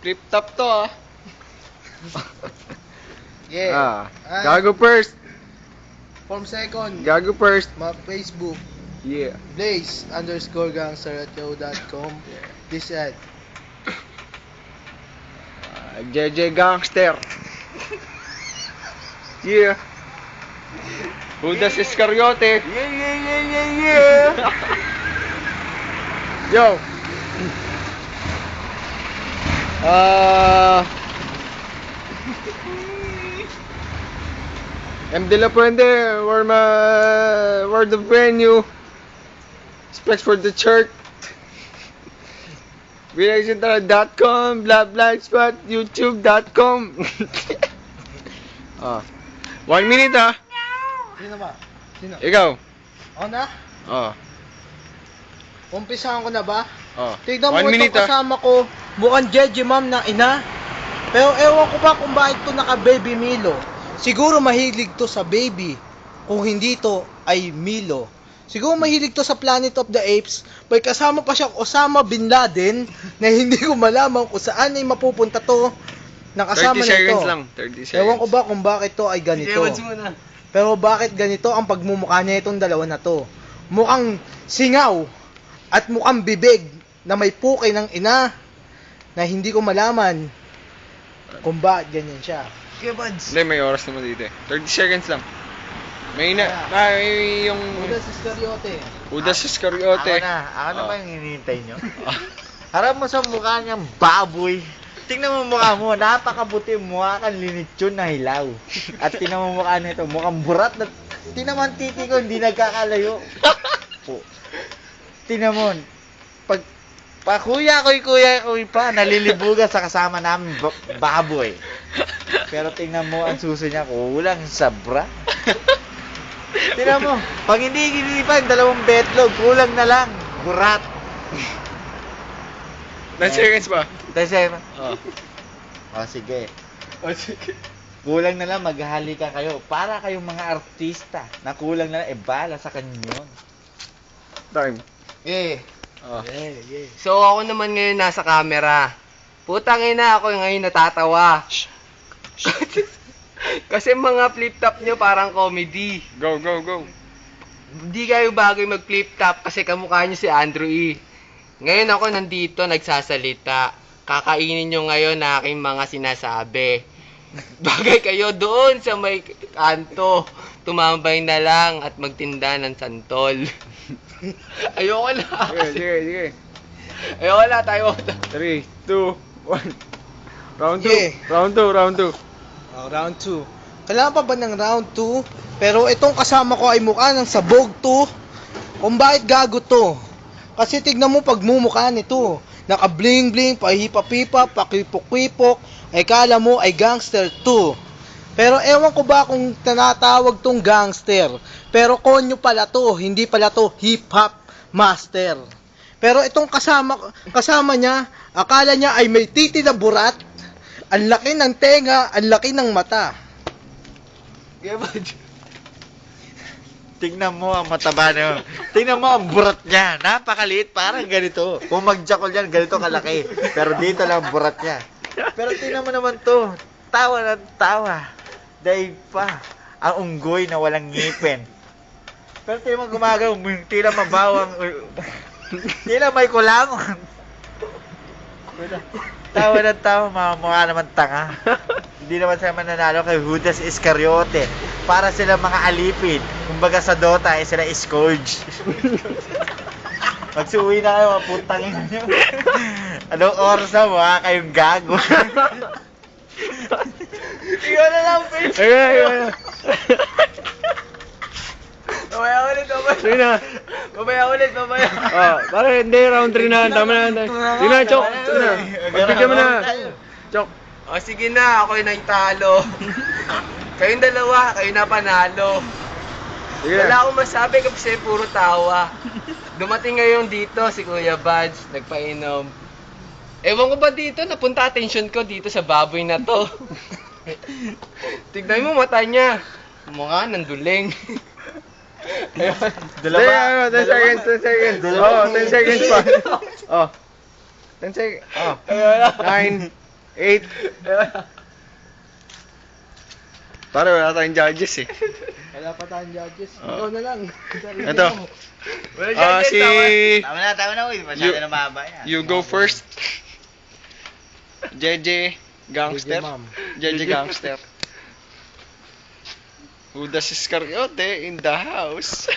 Flip top to ah. Yeah. Gago first. Form second. Gago first. Facebook. Yeah. Blaze_gangster@yahoo.com. This ad. JJ Gangster. Yeah. Judas Iscariote. Yeah. Yo. M. De La Puente, where the venue. Specs for the church. VLagCentral.com, blogspot, youtube.com. 1 minute ah. Sino ba? Sino? Ikaw. Ako na? Umpisahan ko na ba? Tignan mo 1 minute itong kasama ko. Mukhang Jeje ma'am na ina. Pero ewan ko ba kung bakit to naka-baby Milo. Siguro mahilig to sa baby. Kung hindi to ay Milo. Siguro mahilig to sa Planet of the Apes. May kasama pa siyang Osama Bin Laden na hindi ko malaman kung saan ay mapupunta to. Nakasama 30 nito. seconds lang. 30 seconds. Ewan ko ba kung bakit to ay ganito. Pero bakit ganito ang pagmumukha niya itong dalawa na to? Mukhang singaw at mukhang bibig na may puki ng ina na hindi ko malaman kung bakit ganyan siya. Hindi, may oras naman dito eh. 30 seconds lang. May yung... Judas Iscariote. Judas Iscariote. Ako na ba yung hinihintay nyo? Harap mo sa mukha niyang baboy. Tingnan mo mukha mo, napakabuti, mukha kang linitsyon na hilaw. At tingnan mo mukha nito, mukhang burat na... Tingnan mo ang titi ko, hindi nagkakalayo. Tingnan mo, pag kuya ko'y pa, nalilibugan sa kasama namin baboy. Pero tingnan mo ang suso niya, kulang sa bra. Tingnan mo, pag hindi ginilipan, 2 betlog, kulang na lang, burat. 10 seconds pa. 10 seconds. Sige. Sige. Kulang na lang, maghahalikan kayo. Para kayong mga artista na kulang na lang, bala sa kanyo. Time. So ako naman ngayon nasa camera. Putang ina, ako ngayon natatawa. Kasi mga flip top nyo parang comedy. Go. Hindi kayo bagay mag flip top kasi kamukha nyo si Andrew E. Ngayon ako nandito nagsasalita. Kakainin nyo ngayon na aking mga sinasabi. Bagay kayo doon sa may kanto. Tumambay na lang at magtinda ng santol. Ayoko na. Sige. Ayoko na, tayo. 3, 2, 1. Round 2. Yeah. Round 2. Round 2. Kailangan pa ba ng round 2? Pero itong kasama ko ay mukha ng sabog to. Kung bakit gago to? Kasi tignan mo pagmumukha nito. Naka-bling-bling, pahipa-pipa, pakipok-pipok. Ay kala mo ay gangster to. Pero ewan ko ba kung tinatawag tong gangster. Pero konyo pala to, hindi pala to hip-hop master. Pero itong kasama niya, akala niya ay may titi na burat. Ang laki ng tenga, ang laki ng mata. Tingnan mo ang mataba niya. Tingnan mo ang burat niya. Napakaliit, parang ganito. Kung mag-jackal yan, ganito kalaki. Pero dito lang ang burat niya. Pero tingnan mo naman to. Tawa ng tawa. Dahil pa, ang unggoy na walang ngipin. Pero tingnan mo gumagaw, tila mabawang, tila may kulangon. Tawa ng tawa, mukha naman tanga. Hindi naman sila mananalo kay Judas Iscariote. Para sila mga alipin. Kumbaga sa Dota, sila Scourge. Magsuwi na kayo, mga putang ina nyo. Anong oras na mukha kayong gago? Ikaw na lang, Pete. Ayun. Babaya ulit. Sige na. Babaya. Para hindi, round 3 na. Tama na. Sige na, Chok. Sige na. Pagbigyan mo na. Chok. O sige na, ako'y naitalo. Kayong dalawa, kayo na panalo. Sige Wala na. akong masabi kasi puro tawa. Dumating ngayon dito si Kuya Bads, nagpainom. Ewan ko ba dito, napunta attention ko dito sa baboy na to. Tignan mo mata niya. Mukha nanduling. Ayun. 10 seconds. 10 seconds pa. 10 seconds. Ayun na. 9, 8. Para wala tayong judges eh. Wala pa tayong judges. Oh. Ikaw na lang. Ito. Si... Tama na, uy. Masyado na mahaba yan. You go first. JJ Gangster. Ma'am. JJ Gangster. Judas Iscariote in the house.